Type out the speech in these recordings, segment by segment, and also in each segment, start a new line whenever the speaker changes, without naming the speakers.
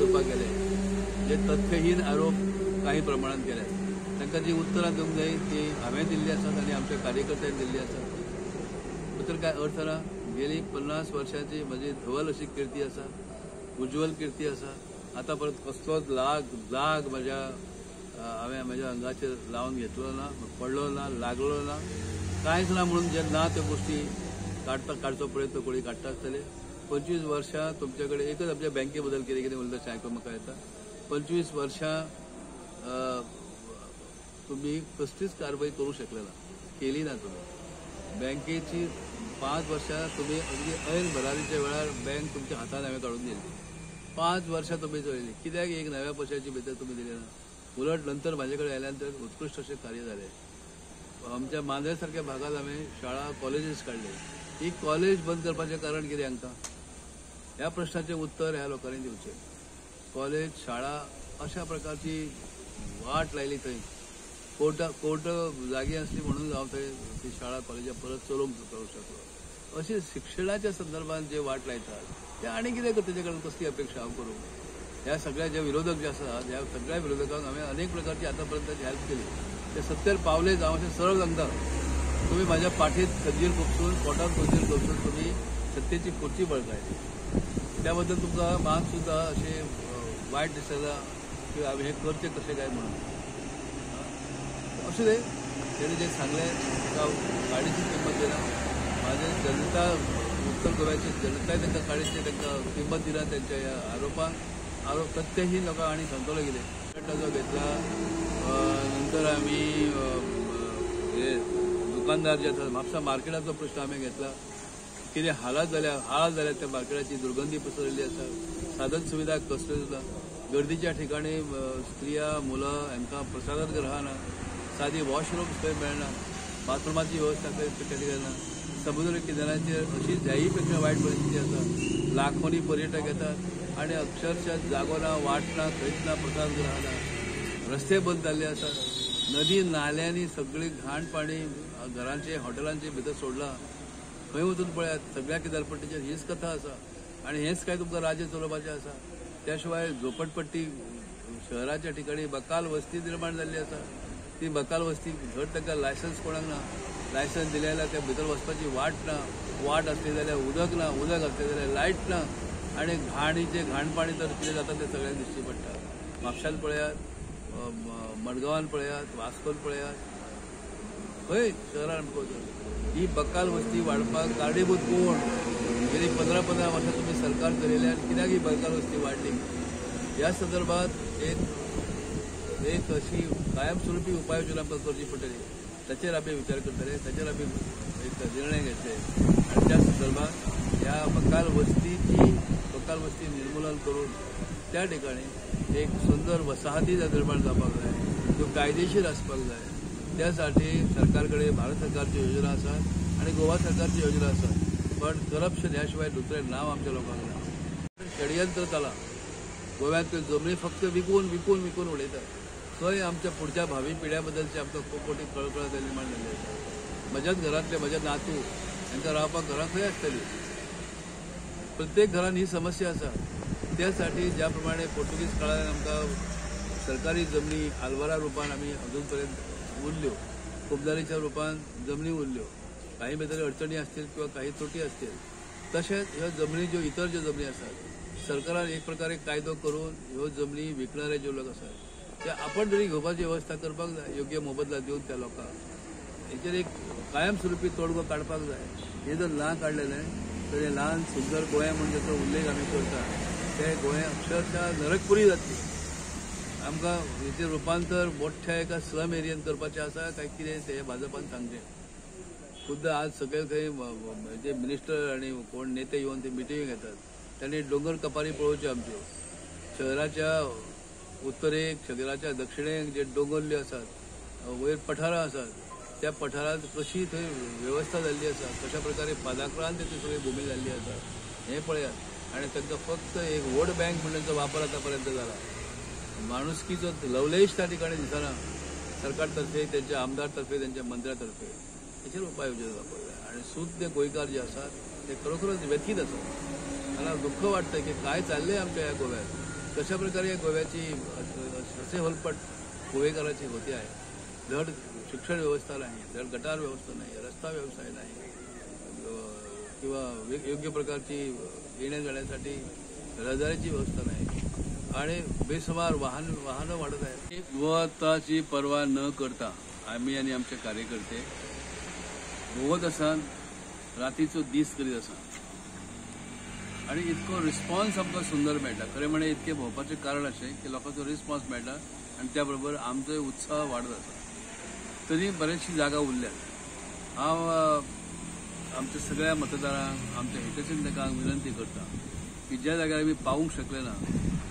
करपाक गेले जे तथ्यहीन आरोप काही प्रमाणात केले तांकां जी उत्तरां दिवंक जाय ती हांवें दिल्ली आसात आनी आमच्या कार्यकर्त्यांनी दिल्ली आसात. तर काय अर्थ ना. गेली 50 वर्षांची म्हजी धवल अशी किर्ती आसा, उज्वल किर्ती आसा. आता परत कसलोच जाग हांवें म्हज्या अंगाचेर लावन घेतलो ना, पडलो ना, लागलो ना, कांयच ना. म्हणून जे ना त्यो गोष्टी काडचो प्रयत्न कोणी काडटा आसतले. 25 वर्षां तुमचे कडेन एकच आमच्या बँके बद्दल कितें कितें उलयता तें आयकून म्हाका येता. 25 वर्षां तुम्ही कसलीच कारवाई करू शकले ना, केली ना तुम्ही. बँकेची 5 वर्षां तुम्ही अगदी ऐन भरारीच्या वेळार बँक तुमच्या हातान हांवें काडून दिली. 5 वर्षां तुम्ही चलयली. कित्याक एक नव्या पक्षाची भितर तुम्ही दिली ना. उलट नंतर म्हाजे कडेन आयल्यानंतर उत्कृष्ट असे कार्य झाले. आमच्या मांद्रे सारख्या भागात हांवें शाळा कॉलेजीस काडले. ही कॉलेज बंद करपाचें कारण कितें हांकां? ह्या प्रश्नाचें उत्तर ह्या लोकांनी दिवचें. कॉलेज शाळा अशा प्रकारची वाट लायली थंय. कोर्ट जागी असली म्हणून हांव थंय ती शाळा कॉलेजां परत चलोवंक करूंक शकलो. अशें शिक्षणाच्या संदर्भात जे वाट लायतात ते आनी कितें तेजे कडेन कसली अपेक्षा हांव करूं? ह्या सगळ्या जे विरोधक जे आसात ह्या सगळ्या विरोधकांक हांवें अनेक प्रकारची आतापर्यंत हेल्प केली. ते सत्तेर पावले जावं अशें सरळ सांगता. तुम्ही माझ्या पाठीत खंजीर खुपसून पोटात खंजीर खुपसून तुम्ही सत्तेची खुर्ची बळकायली. त्याबद्दल तुमकां मात सुद्धा अशें वायट दिसता की हांवें हें करचें कशें काय म्हणून. असू दे, तेणे जे सांगलें ताका गाडीची किंमत दिना. माझे जनता उत्तर गोव्याची जनताय तांकां गाडीची तांकां किंमत दिना. त्यांच्या ह्या आरोप तथ्यहीन लोकांक आनी सांगतलो कितें जो घेतला. नंतर आमी हे दुकानदार जे आसात म्हापसा मार्केटाचो प्रश्न हांवें घेतला. कितें हाल जाल्या त्या मार्केटाची दुर्गंधी पसरलेली आसा. साधन सुविधा कसल्यो सुद्धा गर्दीच्या ठिकाणी स्त्रिया मुलं हांकां प्रसादात राहना. सादी वॉशरूम्स थंय मेळना. बाथरुमाची व्यवस्था थंय ठिकाणी ना. समुद्र किनाऱ्याचेर अशी जायी पेक्षा वायट परिस्थिती आसा. लाखोनी पर्यटक येतात आनी अक्षरशः जागो ना, वाट ना, खंयच ना, प्रसाद राहना. रस्ते बंद जाल्ले आसात. नदी नाल्यांनी सगळी घाण पाणी घरांचे हॉटेलांचे भितर सोडलां. खंय वचून पळयात सगळ्या किनारपट्टीचेर हीच कथा आसा. आनी हेंच काय तुमकां राज्य चलोवपाचें आसा. त्या शिवाय झोपडपट्टी शहराच्या ठिकाणी बकाल वस्ती निर्माण जाल्ली आसा. ती बकाल वस्ती घट तांकां लायसन्स कोणाक ना. लायसन्स दिले जाल्यार त्या भितर वचपाची वाट ना. वाट असली जाल्यार उदक ना. उदक असलें जाल्यार लायट ना. आनी घाणपाणी तर कितें जाता तें सगळ्यांक दिश्टी पडटा. म्हापशांत पळयात, मडगांवांत पळयात, वास्कोत पळयात, खंय शहरान ही बकाल वस्ती वाडपाक कारणीभूत कोण? गेली 15 वर्सां तुम्ही सरकार चलयल्यात. कित्याक ही बकाल वस्ती वाडली? ह्या संदर्भात एक अशी कायमस्वरूपी उपाययोजना आमकां करची पडटली. ताचेर आमी विचार करतले. ताचेर आमी एक निर्णय घेतले. आनी त्या संदर्भात ह्या बकाल वस्ती निर्मुलन करून त्या ठिकाणी एक सुंदर वसाहती निर्माण जावपाक जाय. त्यो कायदेशीर आसपाक जाय. त्यासाठी सरकारकडे भारत सरकारची योजना आसात आनी गोवा सरकारची योजना आसात. पण करप्शन ह्या शिवाय दुसरें नांव आमच्या लोकांक ना. षडयंत्र चला. गोव्यांत जमनी फक्त विकून उडयतात. थंय आमच्या पुढच्या भावी पिढ्या बद्दलची आमकां खूब मोठी कळकळ निर्माण जाल्ली आसा. म्हज्याच घरांतले म्हजे नातू तांकां रावपाक घरां खंय आसतली. प्रत्येक घरान ही समस्या आसा. त्यासाठी ज्या प्रमाणे पोर्तुगीज काळान आमकां सरकारी जमनी आल्वारा रुपान आमी अजून पर्यंत उरल्यो, खुबदारीच्या रुपान जमनी उरल्यो. काही भितर अडचणी असतील किंवा काही त्रुटी असतील. तशेंच ह्यो जमनी ज्यो इतर ज्यो जमनी आसात सरकारान एक प्रकारे कायदो करून ह्यो जमनी विकणारे जे लोक आसात ते आपण तरी घेवपाची व्यवस्था करपाक जाय. योग्य मोबदला दिवन त्या लोकांक हेचेर एक कायमस्वरूपी तोडगो काडपाक जाय. हे जर ना काडलेले तर हे ल्हान सुंदर गोंय म्हणून जाचो उल्लेख आमी करता ते गोंय अक्षरशः नरकपुरी जातली. आमकां हेचें रुपांतर मोठ्या एका स्लम एरियेन करपाचें आसा काय कितें तें भाजपान सांगचें. खुद्द आज सगळे खंय जे मिनिस्टर आनी कोण नेते येवन ते मिटींग घेतात. त्यांनी डोंगर कपारी पळोवच्यो आमच्यो. शहराच्या उत्तरेक शहराच्या दक्षिणेक जे डोंगरल्यो आसात, वयर पठारां आसात, त्या पठारांत कशी थंय व्यवस्था जाल्ली आसा, कशा प्रकारे पादाक्रांत ती सगळी भूमी जाल्ली आसा हें पळयात. आनी तांकां फक्त एक वोट बँक म्हणून तांचो वापर आतापर्यंत जाला. माणुसकीचो लवलेश त्या ठिकाणी दिसना. सरकारतर्फे, त्यांच्या आमदारतर्फे, त्यांच्या मंत्र्यातर्फे हेचेर उपाययोजना जावपाक जाय. आनी सुद्द गोंयकार जे आसात ते खरोखरच व्यथीत आसात. मला दुःख वाटतं की काय चाललंय आमच्या ह्या गोव्यात. कशा प्रकारे गोव्याची असे होलपट गोवेकरांची होते आहे. धड शिक्षण व्यवस्था नाही, धड गटार व्यवस्था नाही, रस्ता व्यवसाय नाही, किंवा योग्य प्रकारची येण्या जाण्यासाठी रहदारीची व्यवस्था नाही आणि बेसुमार वाहनं वाढत आहेत. युवताची पर्वा न करता आम्ही आणि आमचे कार्यकर्ते भोवत असान, रातीचो दीस करीत असा आणि इतको रिस्पॉन्स आमकां सुंदर मेळटा. खरें म्हणजे इतके भोंवपाचें कारण अशें की लोकांचो रिस्पॉन्स मेळटा आनी त्या बरोबर आमचोय उत्साह वाडत आसा. तरी बरेचशी जागा उरल्यात. हांव आमच्या सगळ्या मतदारांक, आमच्या हितचिंतकांक विनंती करता की ज्या जाग्यार आमी पावूंक शकले ना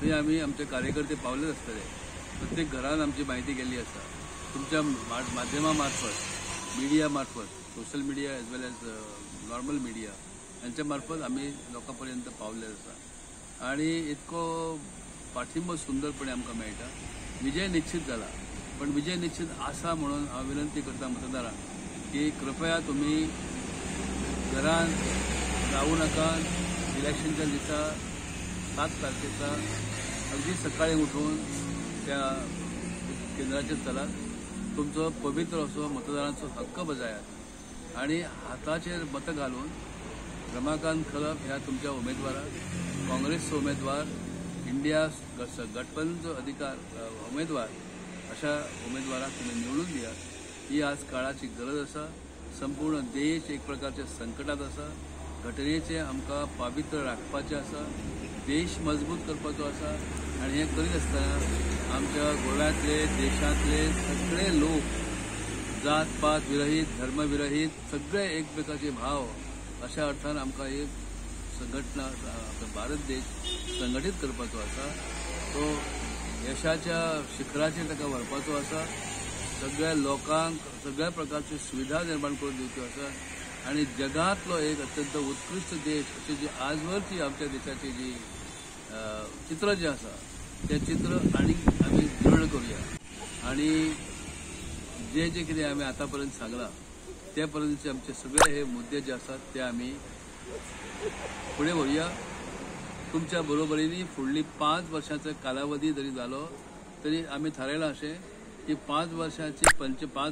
थंय आमी आमचे कार्यकर्ते पावलेच आसतले. प्रत्येक घरान आमची म्हायती गेल्ली आसा. तुमच्या माध्यमां मार्फत, मिडिया मार्फत, सोशल मिडिया एज वेल एज नॉर्मल मिडिया यांच्या मार्फत आमी लोकांपर्यंत पावले आसा आणि इतको पाठिंबो सुंदरपणे आमकां मेळटा. विजय निश्चित जाला, पण विजय निश्चित आसा म्हणून हांव विनंती करता मतदारांक की कृपया तुम्ही घरान रावू नाका. इलेक्शनच्या दिसा 7 तारखेचा अगदी सकाळी उठून त्या केंद्राचेर चलात. तुमचो पवित्र असो मतदारांचो हक्क बजायात आणि हाताचेर मतं घालून रमाकांत खलप ह्या तुमच्या उमेदवाराक, काँग्रेसचो उमेदवार, इंडिया गठबंधनचो उमेदवार अशा उमेदवाराक तुम्ही निवडून दियात. ही आज काळाची गरज आसा. संपूर्ण देश एक प्रकारच्या संकटात आसा. घटनेचे आमकां पावित्र राखपाचें आसा, देश मजबूत करपाचो आसा आनी हें करीत आसतना आमच्या गोव्यातले, देशांतले सगळे लोक जात पात विरहीत, धर्म विरहीत सगळे एकमेकाचे भाव अशा अर्थान आमकां एक संघटना, आपला भारत देश संघटीत करपाचो आसा. तो यशाच्या शिखराचेर ताका व्हरपाचो आसा. सगळ्या लोकांक सगळ्या प्रकारच्यो सुविधा निर्माण करून दिवच्यो आसा आणि जगातलो एक अत्यंत उत्कृष्ट देश अशी जी आजवरची आमच्या देशाची जी चित्र जे आसा ते चित्र आनी आमी दृढ करूया आणि जे कितें आमी आतापर्यंत सांगलां त्या पर्यंतचे आमचे सगळे हे मुद्दे जे आसात ते आमी फुडें व्हरुया. तुमच्या बरोबरीने फुडली 5 वर्षांचो कालावधी जरी जालो तरी आमी थारायलां अशें की 5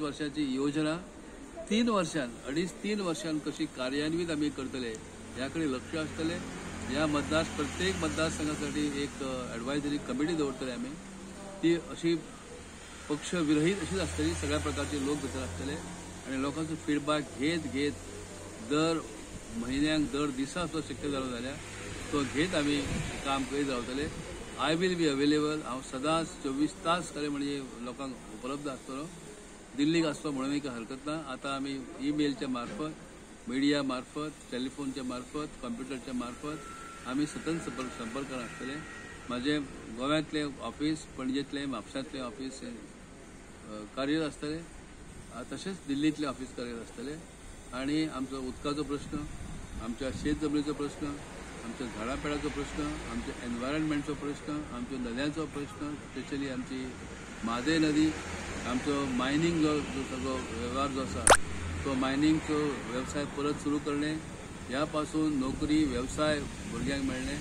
वर्षांची योजना 3 वर्षांत, 2.5-3 वर्षांत कशी कार्यान्वित आमी करतले ह्या कडेन लक्ष आसतले. ह्या प्रत्येक मतदारसंघासाठी एक एडवायझरी कमिटी दवरतले आमी. ती अशी पक्ष विरहीत अशीच आसतली. सगळ्या प्रकारचे लोक भितर आसतले आणि लोकांचो फीडबॅक घेत दर म्हयन्याक, दर दिसा तो शक्य जालो जाल्यार तो घेत आमी काम करीत रावतले. I will be available. हांव सदांच 24 तास खरें म्हणजे लोकांक उपलब्ध आसतलो. दिल्लीक आसलो म्हणून काही हरकत ना. आता आमी ईमेलच्या मार्फत, मिडिया मार्फत, टेलिफोनच्या मार्फत, कॉम्प्युटरच्या मार्फत आमी सतत संपर्कान आसतले. म्हाजे गोव्यातले ऑफिस, पणजेतले, म्हापशांतले ऑफिस कार्यरत आसतले. तशेंच दिल्लीतले ऑफिस कार्यरत आसतले आणि आमचो उदकाचो प्रश्न, आमच्या शेत जमनीचो प्रश्न, आमच्या झाडापेडाचो प्रश्न, आमच्या एनवायरनमेंटचो प्रश्न, आमच्या नद्यांचो प्रश्न, स्पेशली आमची म्हादय नदी, आमचो मायनिंग जो सगळो व्यवहार जो आसा तो मायनिंगचो व्यवसाय परत सुरू करणे, ह्या पासून नोकरी, व्यवसाय भुरग्यांक मेळणे.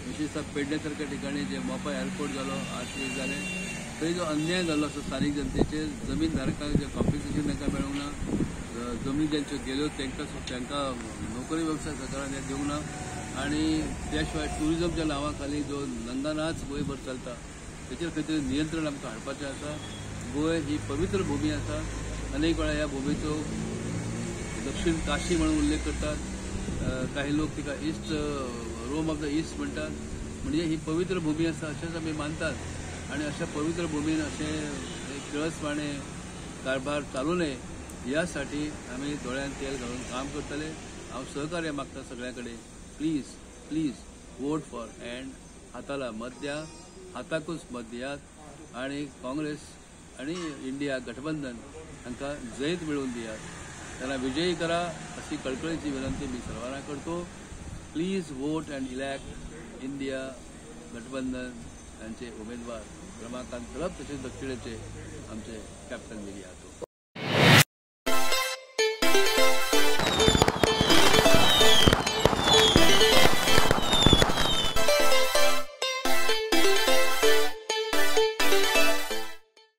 विशेषतः पेडणे सारख्या ठिकाणी जे मोपा एअरपोर्ट जालो, 8 वीक जाले, थंय जो अन्याय जाल्लो आसा स्थानिक जनतेचेर, जमीन धारकांक जे कॉम्पेन्सेशन तांकां मेळूंक ना, जमनी ज्यांच्यो गेल्यो तांकां नोकरी व्यवसाय सरकारान दिवंक ना आणि त्या शिवाय टुरिजमच्या नांवा खाली जो नंगा गोंयभर चलता तेचेर खंय तरी नियंत्रण आमकां हाडपाचें आसा. गोंय ही पवित्र भूमी आसा. अनेक वेळा ह्या भूमीचो दक्षिण काशी म्हणून उल्लेख करतात. काही लोक तिका east Rome of the east म्हणतात. म्हणजे ही पवित्र भूमी आसा अशेंच आमी मानतात आणि अशा पवित्र भूमीन अशें किळसवाणे कारभार चालू नये यासाठी आमी दोळ्यान तेल घालून काम करतले. हांव सहकार्य मागता सगळ्या कडेन. प्लीज वोट फॉर अँड हाताला मत द्या, हाताकूच मत दियात आणि काँग्रेस आणि इंडिया गठबंधन हांकां जैत मिळवून दियात. त्यांना विजयी करा अशी कळकळीची विनंती मी सर्वांना करतो. Please vote and elect India गठबंधन यांचे उमेदवार रमाकांत खलप तसेच दक्षिणेचे आमचे कॅप्टन विलियातो.